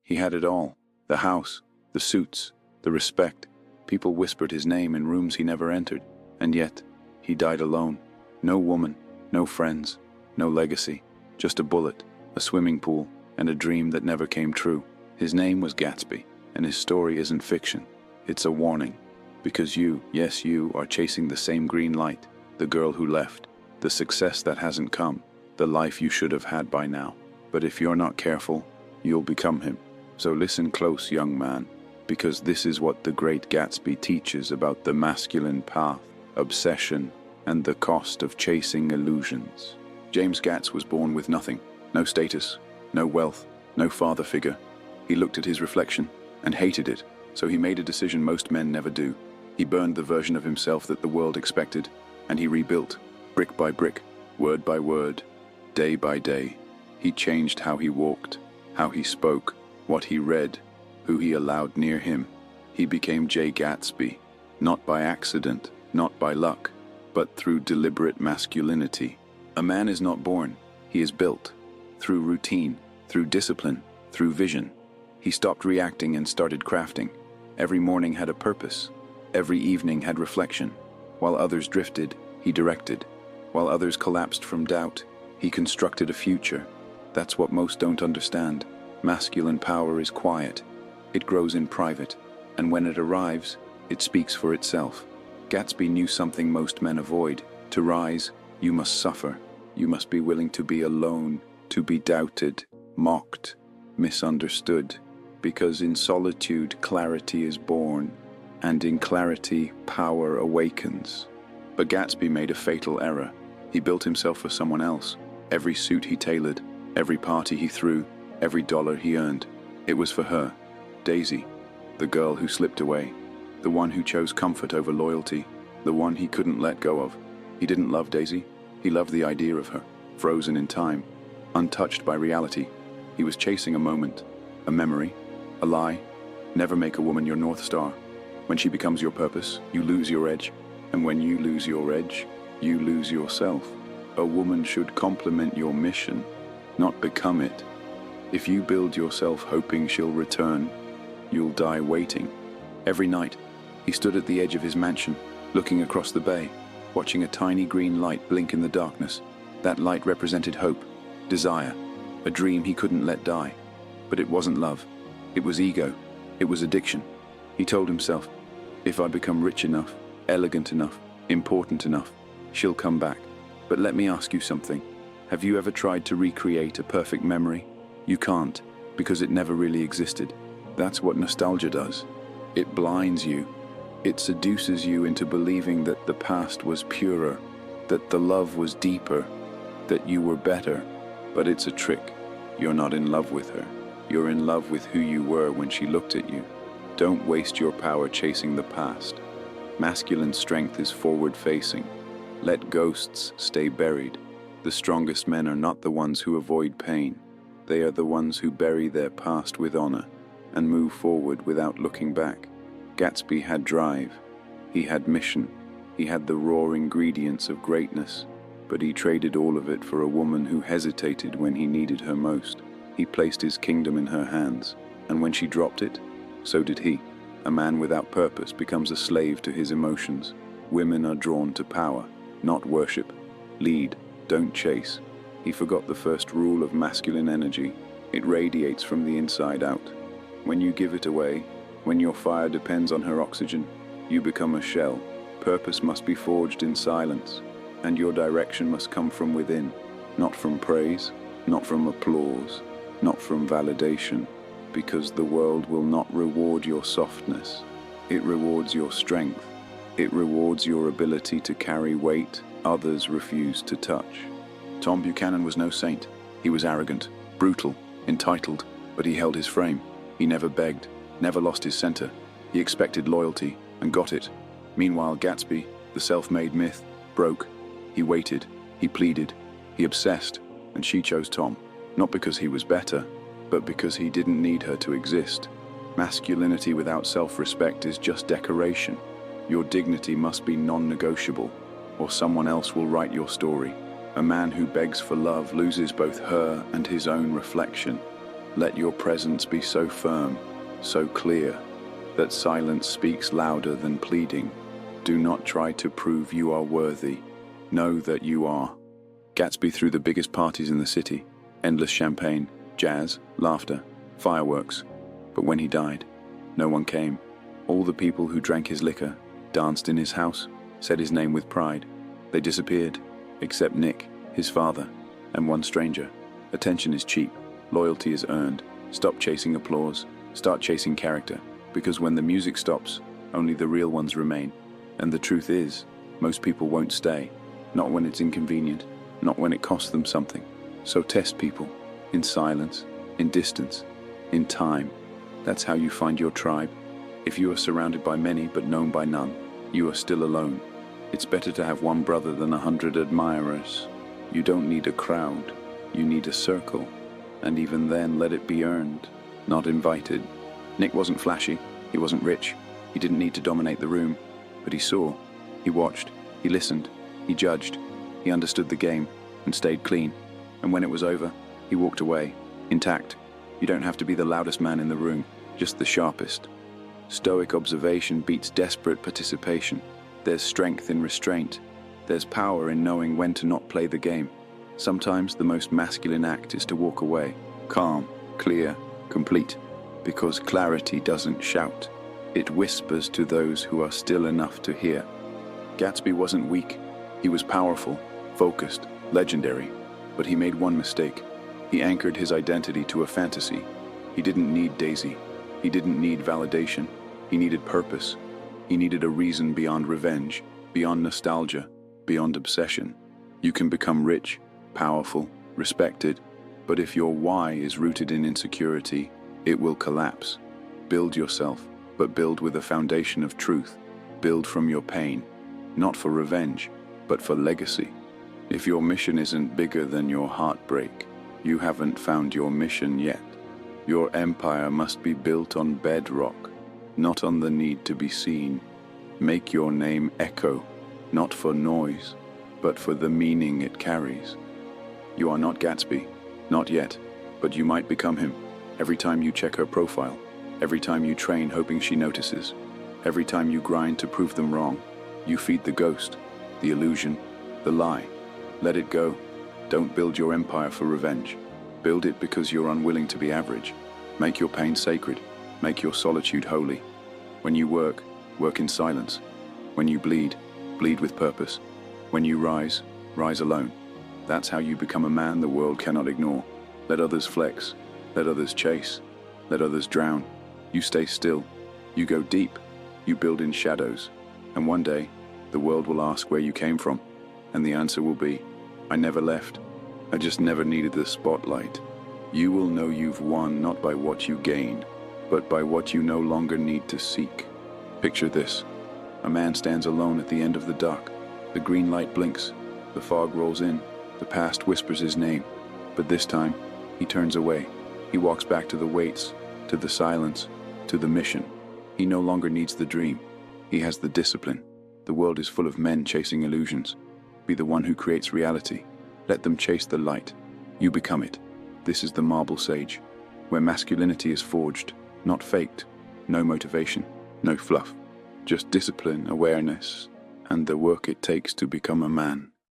He had it all. The house, the suits, the respect. People whispered his name in rooms he never entered. And yet, he died alone. No woman, no friends, no legacy. Just a bullet, a swimming pool, and a dream that never came true. His name was Gatsby, and his story isn't fiction. It's a warning. Because you, yes you, are chasing the same green light. The girl who left. The success that hasn't come. The life you should have had by now. But if you're not careful, you'll become him. So listen close, young man, because this is what the Great Gatsby teaches about the masculine path, obsession, and the cost of chasing illusions. James Gatz was born with nothing. No status, no wealth, no father figure. He looked at his reflection and hated it, so he made a decision most men never do. He burned the version of himself that the world expected, and he rebuilt, brick by brick, word by word, day by day. He changed how he walked, how he spoke, what he read, who he allowed near him. He became J. Gatsby, not by accident, not by luck, but through deliberate masculinity. A man is not born, he is built. Through routine, through discipline, through vision. He stopped reacting and started crafting. Every morning had a purpose. Every evening had reflection. While others drifted, he directed. While others collapsed from doubt, he constructed a future. That's what most don't understand. Masculine power is quiet. It grows in private, and when it arrives, it speaks for itself. Gatsby knew something most men avoid. To rise, you must suffer. You must be willing to be alone, to be doubted, mocked, misunderstood. Because in solitude, clarity is born, and in clarity, power awakens. But Gatsby made a fatal error. He built himself for someone else. Every suit he tailored, every party he threw, every dollar he earned. It was for her, Daisy, the girl who slipped away, the one who chose comfort over loyalty, the one he couldn't let go of. He didn't love Daisy. He loved the idea of her, frozen in time, untouched by reality. He was chasing a moment, a memory, a lie. Never make a woman your North Star. When she becomes your purpose, you lose your edge. And when you lose your edge, you lose yourself. A woman should complement your mission, not become it. If you build yourself hoping she'll return, you'll die waiting. Every night, he stood at the edge of his mansion, looking across the bay, watching a tiny green light blink in the darkness. That light represented hope, desire, a dream he couldn't let die. But it wasn't love. It was ego. It was addiction. He told himself, if I become rich enough, elegant enough, important enough, she'll come back. But let me ask you something. Have you ever tried to recreate a perfect memory? You can't, because it never really existed. That's what nostalgia does. It blinds you. It seduces you into believing that the past was purer, that the love was deeper, that you were better. But it's a trick. You're not in love with her. You're in love with who you were when she looked at you. Don't waste your power chasing the past. Masculine strength is forward-facing. Let ghosts stay buried. The strongest men are not the ones who avoid pain. They are the ones who bury their past with honor and move forward without looking back. Gatsby had drive. He had mission. He had the raw ingredients of greatness, but he traded all of it for a woman who hesitated when he needed her most. He placed his kingdom in her hands, and when she dropped it, so did he. A man without purpose becomes a slave to his emotions. Women are drawn to power, not worship. Lead, don't chase. He forgot the first rule of masculine energy. It radiates from the inside out. When you give it away, when your fire depends on her oxygen, you become a shell. Purpose must be forged in silence, and your direction must come from within, not from praise, not from applause, not from validation, because the world will not reward your softness. It rewards your strength. It rewards your ability to carry weight others refuse to touch. Tom Buchanan was no saint. He was arrogant, brutal, entitled, but he held his frame. He never begged, never lost his center. He expected loyalty and got it. Meanwhile, Gatsby, the self-made myth, broke. He waited, he pleaded, he obsessed, and she chose Tom. Not because he was better, but because he didn't need her to exist. Masculinity without self-respect is just decoration. Your dignity must be non-negotiable, or someone else will write your story. A man who begs for love loses both her and his own reflection. Let your presence be so firm, so clear, that silence speaks louder than pleading. Do not try to prove you are worthy. Know that you are. Gatsby threw the biggest parties in the city. Endless champagne, jazz, laughter, fireworks. But when he died, no one came. All the people who drank his liquor, danced in his house, said his name with pride. They disappeared, except Nick, his father, and one stranger. Attention is cheap. Loyalty is earned. Stop chasing applause. Start chasing character. Because when the music stops, only the real ones remain. And the truth is, most people won't stay. Not when it's inconvenient. Not when it costs them something. So test people. In silence. In distance. In time. That's how you find your tribe. If you are surrounded by many but known by none, you are still alone. It's better to have one brother than 100 admirers. You don't need a crowd. You need a circle. And even then, let it be earned, not invited. Nick wasn't flashy, he wasn't rich, he didn't need to dominate the room, but he saw, he watched, he listened, he judged, he understood the game, and stayed clean. And when it was over, he walked away, intact. You don't have to be the loudest man in the room, just the sharpest. Stoic observation beats desperate participation. There's strength in restraint. There's power in knowing when to not play the game. Sometimes the most masculine act is to walk away, calm, clear, complete, because clarity doesn't shout. It whispers to those who are still enough to hear. Gatsby wasn't weak. He was powerful, focused, legendary. But he made one mistake. He anchored his identity to a fantasy. He didn't need Daisy. He didn't need validation. He needed purpose. He needed a reason beyond revenge, beyond nostalgia, beyond obsession. You can become rich, powerful, respected, but if your why is rooted in insecurity, it will collapse. Build yourself, but build with a foundation of truth. Build from your pain, not for revenge, but for legacy. If your mission isn't bigger than your heartbreak, you haven't found your mission yet. Your empire must be built on bedrock, not on the need to be seen. Make your name echo, not for noise, but for the meaning it carries. You are not Gatsby, not yet, but you might become him. Every time you check her profile, every time you train hoping she notices, every time you grind to prove them wrong, you feed the ghost, the illusion, the lie. Let it go. Don't build your empire for revenge. Build it because you're unwilling to be average. Make your pain sacred. Make your solitude holy. When you work, work in silence. When you bleed, bleed with purpose. When you rise, rise alone. That's how you become a man the world cannot ignore. Let others flex. Let others chase. Let others drown. You stay still. You go deep. You build in shadows. And one day, the world will ask where you came from. And the answer will be, I never left. I just never needed the spotlight. You will know you've won not by what you gained, but by what you no longer need to seek. Picture this. A man stands alone at the end of the dock. The green light blinks. The fog rolls in. The past whispers his name. But this time, he turns away. He walks back to the weights, to the silence, to the mission. He no longer needs the dream. He has the discipline. The world is full of men chasing illusions. Be the one who creates reality. Let them chase the light. You become it. This is the marble sage, where masculinity is forged, not faked. No motivation, no fluff. Just discipline, awareness, and the work it takes to become a man.